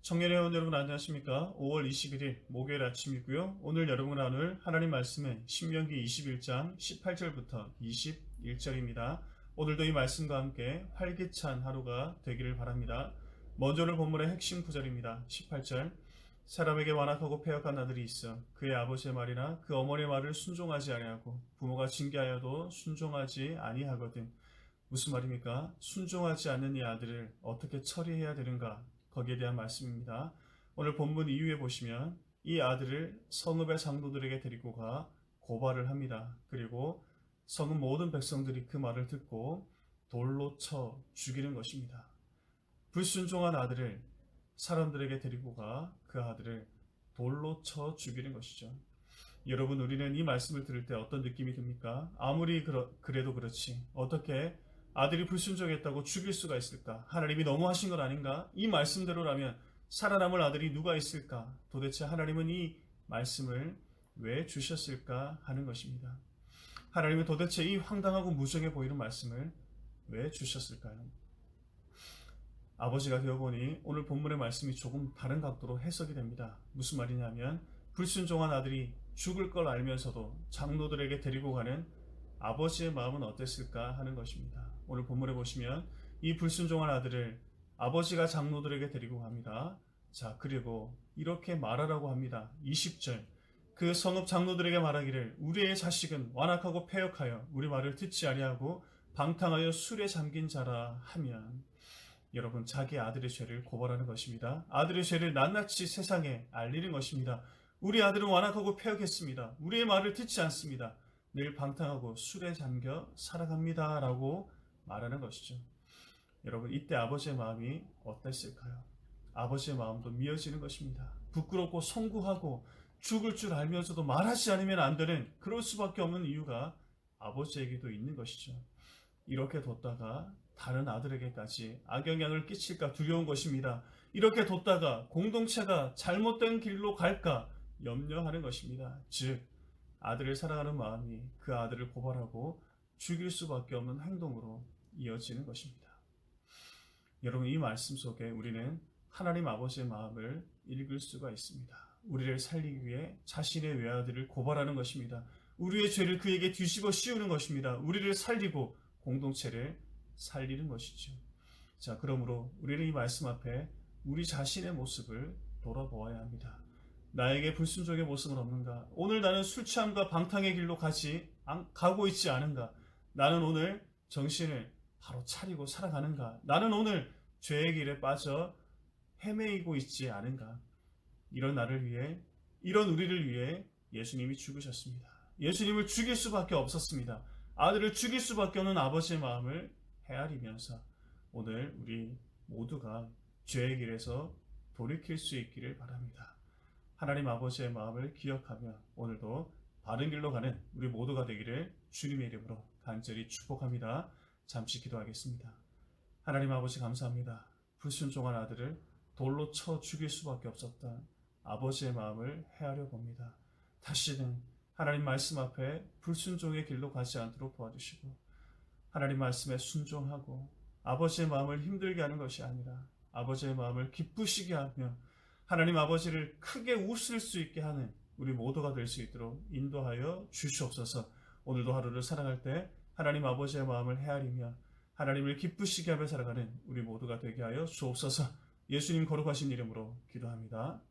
청년의 회원 여러분 안녕하십니까? 5월 21일 목요일 아침이고요. 오늘 여러분 나눌 하나님 말씀은 신명기 21장 18절부터 21절입니다. 오늘도 이 말씀과 함께 활기찬 하루가 되기를 바랍니다. 먼저 오늘 본문의 핵심 구절입니다. 18절 사람에게 완악하고 패역한 아들이 있어 그의 아버지의 말이나 그 어머니의 말을 순종하지 아니하고 부모가 징계하여도 순종하지 아니하거든. 무슨 말입니까? 순종하지 않는 이 아들을 어떻게 처리해야 되는가? 거기에 대한 말씀입니다. 오늘 본문 이후에 보시면 이 아들을 성읍의 장로들에게 데리고 가 고발을 합니다. 그리고 성읍 모든 백성들이 그 말을 듣고 돌로 쳐 죽이는 것입니다. 불순종한 아들을 사람들에게 데리고 가 그 아들을 돌로 쳐 죽이는 것이죠. 여러분, 우리는 이 말씀을 들을 때 어떤 느낌이 듭니까? 아무리 그래도 그렇지 어떻게 아들이 불순종했다고 죽일 수가 있을까? 하나님이 너무하신 것 아닌가? 이 말씀대로라면 살아남을 아들이 누가 있을까? 도대체 하나님은 이 말씀을 왜 주셨을까 하는 것입니다. 하나님은 도대체 이 황당하고 무정해 보이는 말씀을 왜 주셨을까요? 아버지가 되어보니 오늘 본문의 말씀이 조금 다른 각도로 해석이 됩니다. 무슨 말이냐면 불순종한 아들이 죽을 걸 알면서도 장로들에게 데리고 가는 아버지의 마음은 어땠을까 하는 것입니다. 오늘 본문에 보시면 이 불순종한 아들을 아버지가 장로들에게 데리고 갑니다. 자, 그리고 이렇게 말하라고 합니다. 20절 그 성읍 장로들에게 말하기를 우리의 자식은 완악하고 패역하여 우리 말을 듣지 아니하고 방탕하여 술에 잠긴 자라 하면, 여러분, 자기 아들의 죄를 고발하는 것입니다. 아들의 죄를 낱낱이 세상에 알리는 것입니다. 우리 아들은 완악하고 패역했습니다. 우리의 말을 듣지 않습니다. 늘 방탕하고 술에 잠겨 살아갑니다 라고 말하는 것이죠. 여러분, 이때 아버지의 마음이 어땠을까요? 아버지의 마음도 미어지는 것입니다. 부끄럽고 송구하고 죽을 줄 알면서도 말하지 않으면 안 되는, 그럴 수밖에 없는 이유가 아버지에게도 있는 것이죠. 이렇게 뒀다가 다른 아들에게까지 악영향을 끼칠까 두려운 것입니다. 이렇게 뒀다가 공동체가 잘못된 길로 갈까 염려하는 것입니다. 즉, 아들을 사랑하는 마음이 그 아들을 고발하고 죽일 수밖에 없는 행동으로 이어지는 것입니다. 여러분, 이 말씀 속에 우리는 하나님 아버지의 마음을 읽을 수가 있습니다. 우리를 살리기 위해 자신의 외아들을 고발하는 것입니다. 우리의 죄를 그에게 뒤집어 씌우는 것입니다. 우리를 살리고 공동체를 살리는 것이죠. 자, 그러므로 우리는 이 말씀 앞에 우리 자신의 모습을 돌아보아야 합니다. 나에게 불순종의 모습은 없는가? 오늘 나는 술 취함과 방탕의 길로 가고 있지 않은가? 나는 오늘 정신을 바로 차리고 살아가는가? 나는 오늘 죄의 길에 빠져 헤매이고 있지 않은가? 이런 나를 위해, 이런 우리를 위해 예수님이 죽으셨습니다. 예수님을 죽일 수밖에 없었습니다. 아들을 죽일 수밖에 없는 아버지의 마음을 헤아리면서 오늘 우리 모두가 죄의 길에서 돌이킬 수 있기를 바랍니다. 하나님 아버지의 마음을 기억하며 오늘도 바른 길로 가는 우리 모두가 되기를 주님의 이름으로 간절히 축복합니다. 잠시 기도하겠습니다. 하나님 아버지, 감사합니다. 불순종한 아들을 돌로 쳐 죽일 수밖에 없었던 아버지의 마음을 헤아려 봅니다. 다시는 하나님 말씀 앞에 불순종의 길로 가지 않도록 도와주시고, 하나님 말씀에 순종하고 아버지의 마음을 힘들게 하는 것이 아니라 아버지의 마음을 기쁘시게 하며 하나님 아버지를 크게 웃을 수 있게 하는 우리 모두가 될 수 있도록 인도하여 주시옵소서. 오늘도 하루를 살아갈 때 하나님 아버지의 마음을 헤아리며 하나님을 기쁘시게 하며 살아가는 우리 모두가 되게 하여 주옵소서. 예수님 거룩하신 이름으로 기도합니다.